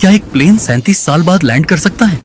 क्या एक प्लेन 37 साल बाद लैंड कर सकता है?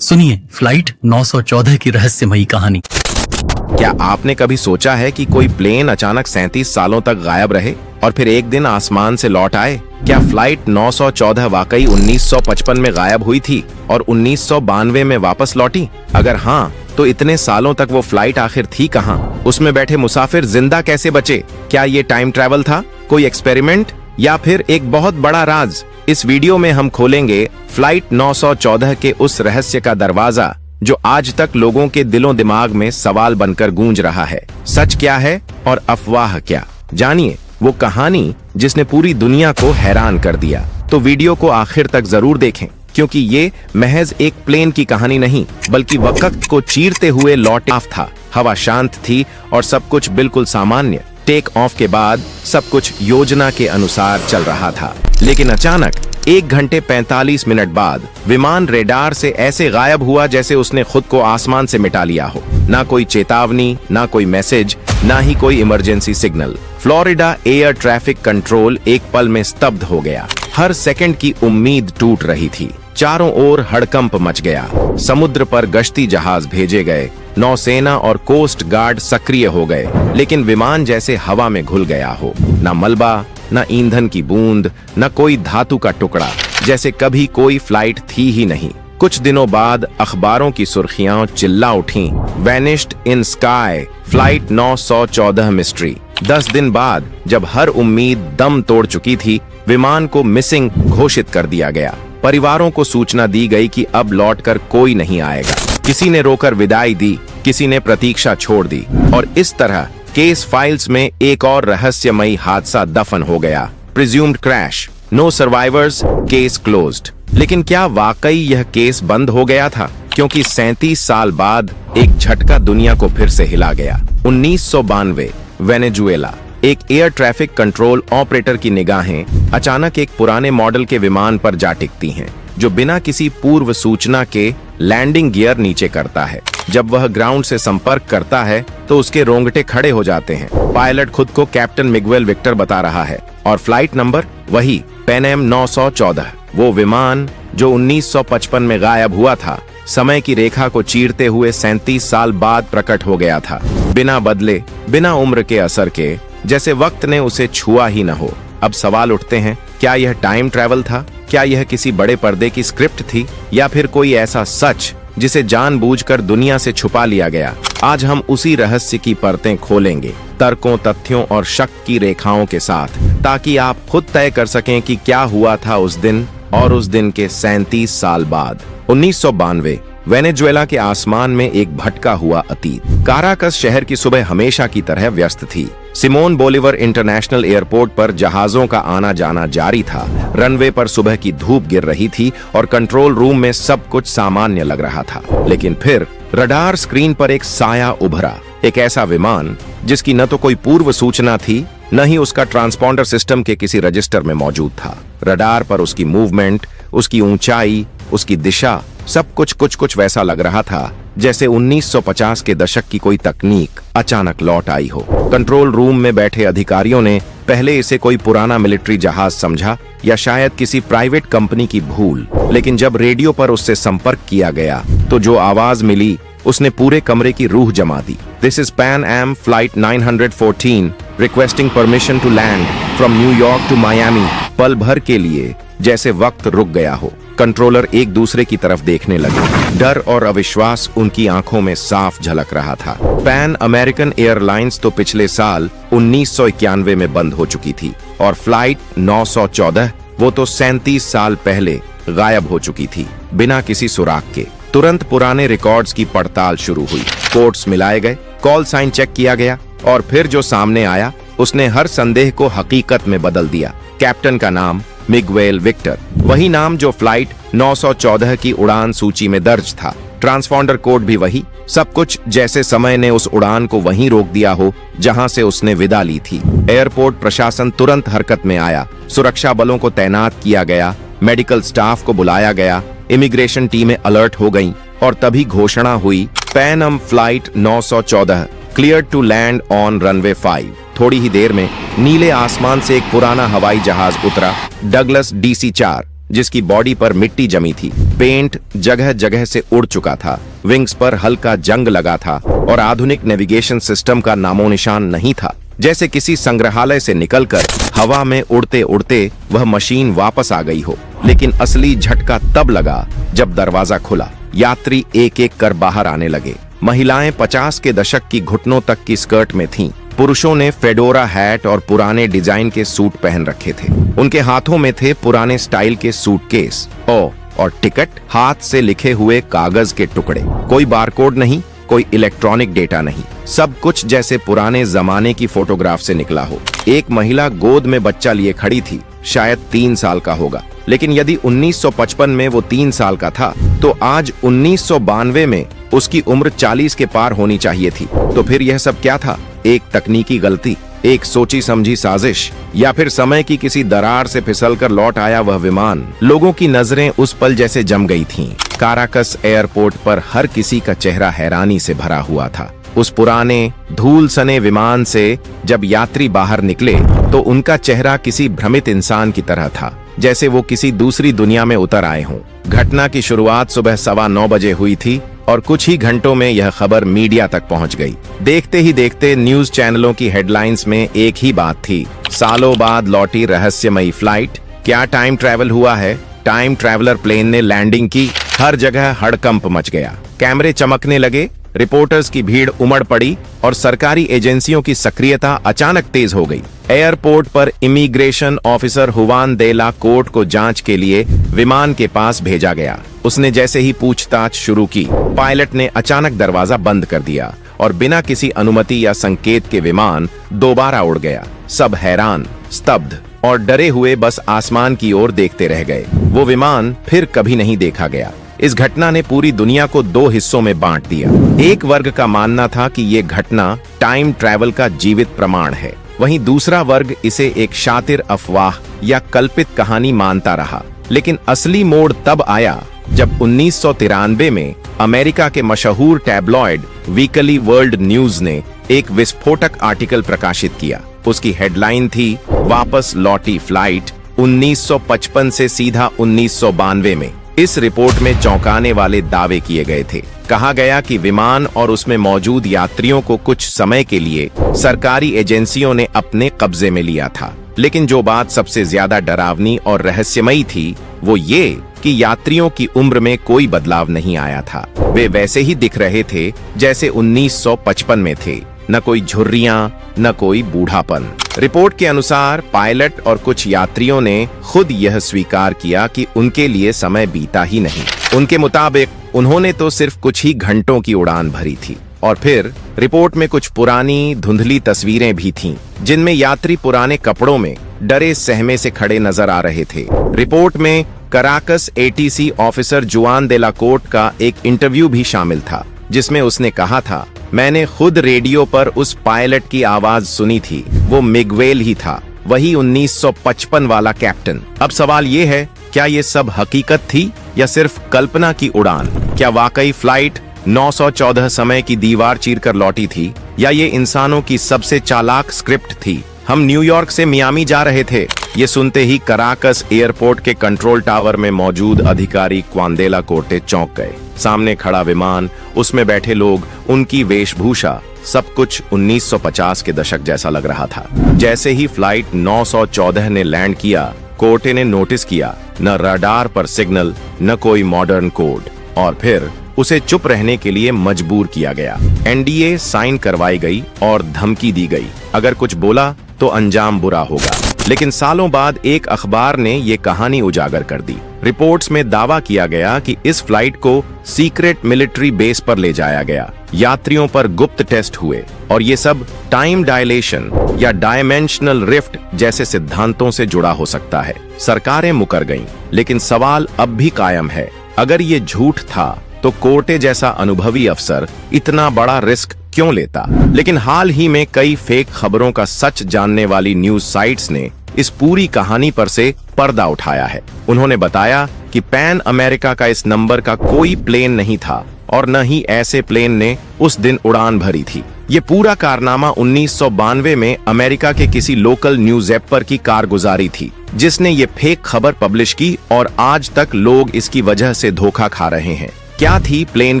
सुनिए फ्लाइट 914 की रहस्यमयी कहानी। क्या आपने कभी सोचा है कि कोई प्लेन अचानक 37 सालों तक गायब रहे और फिर एक दिन आसमान से लौट आए? क्या फ्लाइट 914 वाकई 1955 में गायब हुई थी और 1992 में वापस लौटी? अगर हाँ, तो इतने सालों तक वो फ्लाइट आखिर थी कहाँ? उसमें बैठे मुसाफिर जिंदा कैसे बचे? क्या ये टाइम ट्रैवल था, कोई एक्सपेरिमेंट, या फिर एक बहुत बड़ा राज? इस वीडियो में हम खोलेंगे फ्लाइट 914 के उस रहस्य का दरवाजा जो आज तक लोगों के दिलों दिमाग में सवाल बनकर गूंज रहा है। सच क्या है और अफवाह क्या? जानिए वो कहानी जिसने पूरी दुनिया को हैरान कर दिया। तो वीडियो को आखिर तक जरूर देखें, क्योंकि ये महज एक प्लेन की कहानी नहीं, बल्कि वक्त को चीरते हुए लौट ऑफ था। हवा शांत थी और सब कुछ बिल्कुल सामान्य। टेक ऑफ के बाद सब कुछ योजना के अनुसार चल रहा था, लेकिन अचानक 1 घंटे 45 मिनट बाद विमान रेडार से ऐसे गायब हुआ जैसे उसने खुद को आसमान से मिटा लिया हो। ना कोई चेतावनी, ना कोई मैसेज, ना ही कोई emergency signal. Florida air traffic control एक पल में स्तब्ध हो गया। हर सेकंड की उम्मीद टूट रही थी। चारों ओर हड़कंप मच गया। समुद्र पर गश्ती जहाज भेजे गए, नौसेना और कोस्ट गार्ड सक्रिय हो गए, लेकिन विमान जैसे हवा में घुल गया हो। न मलबा, न ईंधन की बूंद, न कोई धातु का टुकड़ा, जैसे कभी कोई फ्लाइट थी ही नहीं। कुछ दिनों बाद अखबारों की सुर्खियां चिल्ला उठीं, vanished in sky, flight 914 mystery. 10 दिन बाद जब हर उम्मीद दम तोड़ चुकी थी, विमान को मिसिंग घोषित कर दिया गया। परिवारों को सूचना दी गई कि अब लौटकर कोई नहीं आएगा। किसी ने रोकर विदाई दी, किसी ने प्रतीक्षा छोड़ दी, और इस तरह केस फाइल्स में एक और रहस्यमयी हादसा दफन हो गया। Presumed crash, no survivors, case closed. लेकिन क्या वाकई यह केस बंद हो गया था? क्योंकि 37 साल बाद एक झटका दुनिया को फिर से हिला गया। 1992 वेनेजुएला। एक एयर ट्रैफिक कंट्रोल ऑपरेटर की निगाहें अचानक एक पुराने मॉडल के विमान पर जा टिकती हैं, जो बिना किसी पूर्व सूचना के लैंडिंग गियर नीचे करता है। जब वह ग्राउंड से संपर्क करता है तो उसके रोंगटे खड़े हो जाते हैं। पायलट खुद को कैप्टन मिगुएल विक्टर बता रहा है, और फ्लाइट नंबर वही पैन एम 914। वो विमान जो 1955 में गायब हुआ था, समय की रेखा को चीरते हुए 37 साल बाद प्रकट हो गया था। बिना बदले, बिना उम्र के असर के, जैसे वक्त ने उसे छुआ ही न हो। अब सवाल उठते हैं, क्या यह टाइम ट्रैवल था? क्या यह किसी बड़े पर्दे की स्क्रिप्ट थी, या फिर कोई ऐसा सच जिसे जानबूझकर दुनिया से छुपा लिया गया? आज हम उसी रहस्य की परतें खोलेंगे, तर्कों, तथ्यों और शक की रेखाओं के साथ, ताकि आप खुद तय कर सकें कि क्या हुआ था उस दिन और उस दिन के 37 साल बाद। 1992 वेनेजुएला के आसमान में एक भटका हुआ अतीत। काराकस शहर की सुबह हमेशा की तरह व्यस्त थी। सिमोन बोलिवर इंटरनेशनल एयरपोर्ट पर जहाजों का आना जाना जारी था। रनवे पर सुबह की धूप गिर रही थी और कंट्रोल रूम में सब कुछ सामान्य लग रहा था। लेकिन फिर रडार स्क्रीन पर एक साया उभरा। एक ऐसा विमान जिसकी न तो कोई पूर्व सूचना थी, न ही उसका ट्रांसपॉन्डर सिस्टम के किसी रजिस्टर में मौजूद था। रडार पर उसकी मूवमेंट, उसकी ऊंचाई, उसकी दिशा, सब कुछ वैसा लग रहा था जैसे 1950 के दशक की कोई तकनीक अचानक लौट आई हो। कंट्रोल रूम में बैठे अधिकारियों ने पहले इसे कोई पुराना मिलिट्री जहाज समझा, या शायद किसी प्राइवेट कंपनी की भूल। लेकिन जब रेडियो पर उससे संपर्क किया गया तो जो आवाज मिली, उसने पूरे कमरे की रूह जमा दी। This is Pan Am flight 914 requesting permission to land from New York to Miami. पल भर के लिए जैसे वक्त रुक गया हो। कंट्रोलर एक दूसरे की तरफ देखने लगे। डर और अविश्वास उनकी आंखों में साफ झलक रहा था। पैन अमेरिकन एयरलाइंस तो पिछले साल 1991 में बंद हो चुकी थी, और फ्लाइट 914 वो तो 37 साल पहले गायब हो चुकी थी, बिना किसी सुराग के। तुरंत पुराने रिकॉर्ड्स की पड़ताल शुरू हुई। कोड्स मिलाए गए, कॉल साइन चेक किया गया, और फिर जो सामने आया उसने हर संदेह को हकीकत में बदल दिया। कैप्टन का नाम मिगुएल विक्टर, वही नाम जो फ्लाइट 914 की उड़ान सूची में दर्ज था। ट्रांसपॉन्डर कोड भी वही। सब कुछ जैसे समय ने उस उड़ान को वहीं रोक दिया हो जहां से उसने विदा ली थी। एयरपोर्ट प्रशासन तुरंत हरकत में आया। सुरक्षा बलों को तैनात किया गया, मेडिकल स्टाफ को बुलाया गया, इमिग्रेशन टीमें अलर्ट हो गईं, और तभी घोषणा हुई, Pan Am flight 914 clear to land on runway 5। थोड़ी ही देर में नीले आसमान से एक पुराना हवाई जहाज उतरा, डगलस DC-4, जिसकी बॉडी पर मिट्टी जमी थी। पेंट जगह जगह से उड़ चुका था, विंग्स पर हल्का जंग लगा था और आधुनिक नेविगेशन सिस्टम का नामो निशान नहीं था। जैसे किसी संग्रहालय से निकलकर हवा में उड़ते उड़ते वह मशीन वापस आ गई हो। लेकिन असली झटका तब लगा जब दरवाजा खुला। यात्री एक एक कर बाहर आने लगे। महिलाएं 50 के दशक की घुटनों तक की स्कर्ट में थीं। पुरुषों ने फेडोरा हैट और पुराने डिजाइन के सूट पहन रखे थे। उनके हाथों में थे पुराने स्टाइल के सूटकेस और टिकट, हाथ से लिखे हुए कागज के टुकड़े। कोई बारकोड नहीं, कोई इलेक्ट्रॉनिक डेटा नहीं, सब कुछ जैसे पुराने जमाने की फोटोग्राफ से निकला हो। एक महिला गोद में बच्चा लिए खड़ी थी, शायद 3 साल का होगा। लेकिन यदि 1955 में वो 3 साल का था, तो आज 1992 में उसकी उम्र 40 के पार होनी चाहिए थी। तो फिर यह सब क्या था? एक तकनीकी गलती, एक सोची समझी साजिश, या फिर समय की किसी दरार से फिसलकर लौट आया वह विमान? लोगों की नजरें उस पल जैसे जम गई थीं। काराकस एयरपोर्ट पर हर किसी का चेहरा हैरानी से भरा हुआ था। उस पुराने धूल सने विमान से जब यात्री बाहर निकले तो उनका चेहरा किसी भ्रमित इंसान की तरह था, जैसे वो किसी दूसरी दुनिया में उतर आए हों। घटना की शुरुआत सुबह 9:15 बजे हुई थी और कुछ ही घंटों में यह खबर मीडिया तक पहुंच गई। देखते ही देखते न्यूज चैनलों की हेडलाइंस में एक ही बात थी, सालों बाद लौटी रहस्यमयी फ्लाइट। क्या टाइम ट्रैवल हुआ है? टाइम ट्रैवलर प्लेन ने लैंडिंग की। हर जगह हड़कंप मच गया। कैमरे चमकने लगे, रिपोर्टर्स की भीड़ उमड़ पड़ी और सरकारी एजेंसियों की सक्रियता अचानक तेज हो गई। एयरपोर्ट पर इमिग्रेशन ऑफिसर हुवान दे ला कोर्ट को जांच के लिए विमान के पास भेजा गया। उसने जैसे ही पूछताछ शुरू की, पायलट ने अचानक दरवाजा बंद कर दिया और बिना किसी अनुमति या संकेत के विमान दोबारा उड़ गया। सब हैरान, स्तब्ध और डरे हुए बस आसमान की ओर देखते रह गए। वो विमान फिर कभी नहीं देखा गया। इस घटना ने पूरी दुनिया को 2 हिस्सों में बांट दिया। एक वर्ग का मानना था कि ये घटना टाइम ट्रैवल का जीवित प्रमाण है, वहीं दूसरा वर्ग इसे एक शातिर अफवाह या कल्पित कहानी मानता रहा। लेकिन असली मोड़ तब आया जब 1993 में अमेरिका के मशहूर टैबलॉइड वीकली वर्ल्ड न्यूज ने एक विस्फोटक आर्टिकल प्रकाशित किया। उसकी हेडलाइन थी, वापस लौटी फ्लाइट 1955 से सीधा 1992 में। इस रिपोर्ट में चौंकाने वाले दावे किए गए थे। कहा गया कि विमान और उसमें मौजूद यात्रियों को कुछ समय के लिए सरकारी एजेंसियों ने अपने कब्जे में लिया था। लेकिन जो बात सबसे ज्यादा डरावनी और रहस्यमयी थी, वो ये कि यात्रियों की उम्र में कोई बदलाव नहीं आया था। वे वैसे ही दिख रहे थे जैसे 1955 में थे। न कोई झुर्रियां, न कोई बूढ़ापन। रिपोर्ट के अनुसार पायलट और कुछ यात्रियों ने खुद यह स्वीकार किया कि उनके लिए समय बीता ही नहीं। उनके मुताबिक उन्होंने तो सिर्फ कुछ ही घंटों की उड़ान भरी थी। और फिर रिपोर्ट में कुछ पुरानी धुंधली तस्वीरें भी थीं, जिनमें यात्री पुराने कपड़ों में डरे सहमे से खड़े नजर आ रहे थे। रिपोर्ट में कराकस ATC ऑफिसर जुआन दे ला कोर्ट का एक इंटरव्यू भी शामिल था, जिसमें उसने कहा था, मैंने खुद रेडियो पर उस पायलट की आवाज सुनी थी। वो मिगवेल ही था, वही 1955 वाला कैप्टन। अब सवाल ये है, क्या ये सब हकीकत थी या सिर्फ कल्पना की उड़ान? क्या वाकई फ्लाइट 914 समय की दीवार चीरकर लौटी थी, या ये इंसानों की सबसे चालाक स्क्रिप्ट थी? हम न्यूयॉर्क से मियामी जा रहे थे। ये सुनते ही कराकस एयरपोर्ट के कंट्रोल टावर में मौजूद अधिकारी क्वांदेला कोर्टे चौंक गए। सामने खड़ा विमान, उसमें बैठे लोग, उनकी वेशभूषा, सब कुछ 1950 के दशक जैसा लग रहा था। जैसे ही फ्लाइट 914 ने लैंड किया, कोर्टे ने नोटिस किया, न रडार पर सिग्नल, न कोई मॉडर्न कोड, और फिर उसे चुप रहने के लिए मजबूर किया गया। NDA साइन करवाई गई और धमकी दी गई, अगर कुछ बोला तो अंजाम बुरा होगा। लेकिन सालों बाद एक अखबार ने ये कहानी उजागर कर दी। रिपोर्ट्स में दावा किया गया कि इस फ्लाइट को सीक्रेट मिलिट्री बेस पर ले जाया गया। यात्रियों पर गुप्त टेस्ट हुए और ये सब टाइम डायलेशन या डायमेंशनल रिफ्ट जैसे सिद्धांतों से जुड़ा हो सकता है। सरकारें मुकर गईं, लेकिन सवाल अब भी कायम है, अगर ये झूठ था तो कोर्टे जैसा अनुभवी अफसर इतना बड़ा रिस्क क्यों लेता? लेकिन हाल ही में कई फेक खबरों का सच जानने वाली न्यूज साइट्स ने इस पूरी कहानी पर से पर्दा उठाया है। उन्होंने बताया कि पैन अमेरिका का इस नंबर का कोई प्लेन नहीं था और न ही ऐसे प्लेन ने उस दिन उड़ान भरी थी। ये पूरा कारनामा 1992 में अमेरिका के किसी लोकल न्यूज एपर की कारगुजारी थी, जिसने ये फेक खबर पब्लिश की और आज तक लोग इसकी वजह से धोखा खा रहे हैं। क्या थी प्लेन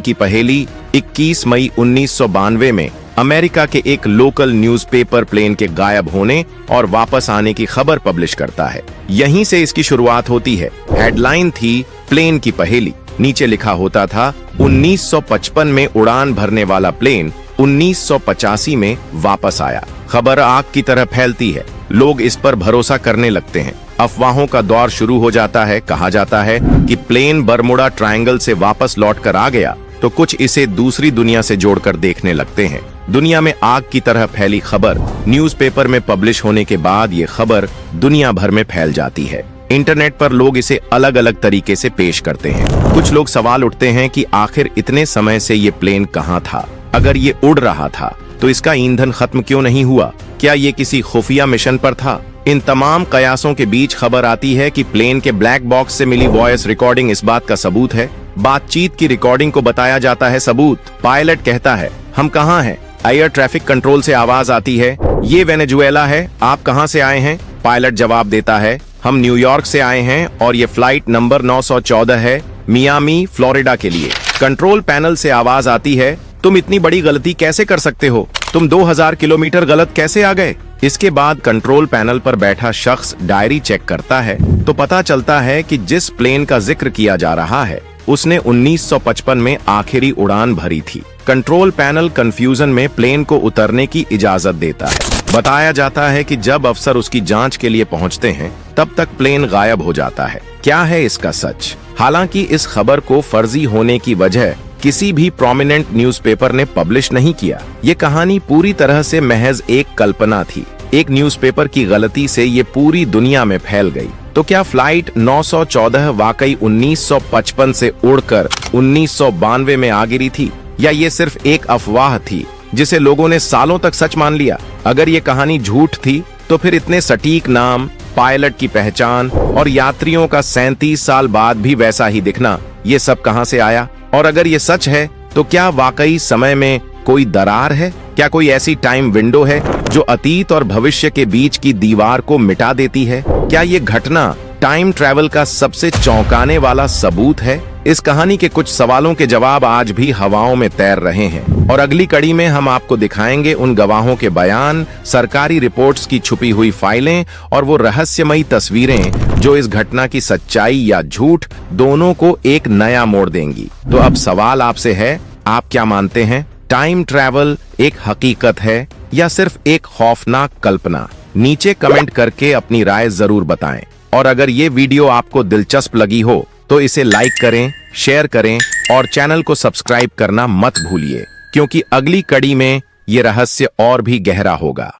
की पहेली? 21 मई 1992 में अमेरिका के एक लोकल न्यूज़पेपर प्लेन के गायब होने और वापस आने की खबर पब्लिश करता है। यहीं से इसकी शुरुआत होती है। हेडलाइन थी प्लेन की पहेली। नीचे लिखा होता था 1955 में उड़ान भरने वाला प्लेन 1985 में वापस आया। खबर आग की तरह फैलती है, लोग इस पर भरोसा करने लगते हैं। अफवाहों का दौर शुरू हो जाता है। कहा जाता है कि प्लेन बरमुडा ट्रायंगल से वापस लौटकर आ गया, तो कुछ इसे दूसरी दुनिया से जोड़कर देखने लगते हैं। दुनिया में आग की तरह फैली खबर न्यूज़पेपर में पब्लिश होने के बाद ये खबर दुनिया भर में फैल जाती है। इंटरनेट पर लोग इसे अलग अलग तरीके से पेश करते हैं। कुछ लोग सवाल उठते हैं कि आखिर इतने समय से ये प्लेन कहाँ था? अगर ये उड़ रहा था तो इसका ईंधन खत्म क्यों नहीं हुआ? क्या ये किसी खुफिया मिशन पर था? इन तमाम कयासों के बीच खबर आती है कि प्लेन के ब्लैक बॉक्स से मिली वॉइस रिकॉर्डिंग इस बात का सबूत है। बातचीत की रिकॉर्डिंग को बताया जाता है सबूत। पायलट कहता है, हम कहाँ हैं? एयर ट्रैफिक कंट्रोल से आवाज आती है, ये वेनेजुएला है, आप कहाँ से आए हैं? पायलट जवाब देता है, हम न्यूयॉर्क से आए हैं और ये फ्लाइट नंबर 914 है, मियामी फ्लोरिडा के लिए। कंट्रोल पैनल से आवाज आती है, तुम इतनी बड़ी गलती कैसे कर सकते हो? तुम 2000 किलोमीटर गलत कैसे आ गए? इसके बाद कंट्रोल पैनल पर बैठा शख्स डायरी चेक करता है तो पता चलता है कि जिस प्लेन का जिक्र किया जा रहा है उसने 1955 में आखिरी उड़ान भरी थी। कंट्रोल पैनल कंफ्यूजन में प्लेन को उतरने की इजाजत देता है। बताया जाता है कि जब अफसर उसकी जांच के लिए पहुंचते हैं तब तक प्लेन गायब हो जाता है। क्या है इसका सच? हालांकि इस खबर को फर्जी होने की वजह किसी भी प्रोमिनेंट न्यूज़पेपर ने पब्लिश नहीं किया। ये कहानी पूरी तरह से महज एक कल्पना थी। एक न्यूज़पेपर की गलती से ये पूरी दुनिया में फैल गई। तो क्या फ्लाइट 914 वाकई 1955 से उड़कर 1992 में आ गिरी थी, या ये सिर्फ एक अफवाह थी जिसे लोगों ने सालों तक सच मान लिया? अगर ये कहानी झूठ थी तो फिर इतने सटीक नाम, पायलट की पहचान और यात्रियों का 37 साल बाद भी वैसा ही दिखना, ये सब कहां से आया? और अगर ये सच है तो क्या वाकई समय में कोई दरार है? क्या कोई ऐसी टाइम विंडो है जो अतीत और भविष्य के बीच की दीवार को मिटा देती है? क्या ये घटना टाइम ट्रैवल का सबसे चौंकाने वाला सबूत है? इस कहानी के कुछ सवालों के जवाब आज भी हवाओं में तैर रहे हैं और अगली कड़ी में हम आपको दिखाएंगे उन गवाहों के बयान, सरकारी रिपोर्ट्स की छुपी हुई फाइलें और वो रहस्यमयी तस्वीरें जो इस घटना की सच्चाई या झूठ दोनों को एक नया मोड़ देंगी। तो अब सवाल आपसे है, आप क्या मानते हैं? टाइम ट्रैवल एक हकीकत है या सिर्फ एक खौफनाक कल्पना? नीचे कमेंट करके अपनी राय जरूर बताएं। और अगर ये वीडियो आपको दिलचस्प लगी हो तो इसे लाइक करें, शेयर करें और चैनल को सब्सक्राइब करना मत भूलिए, क्योंकि अगली कड़ी में ये रहस्य और भी गहरा होगा।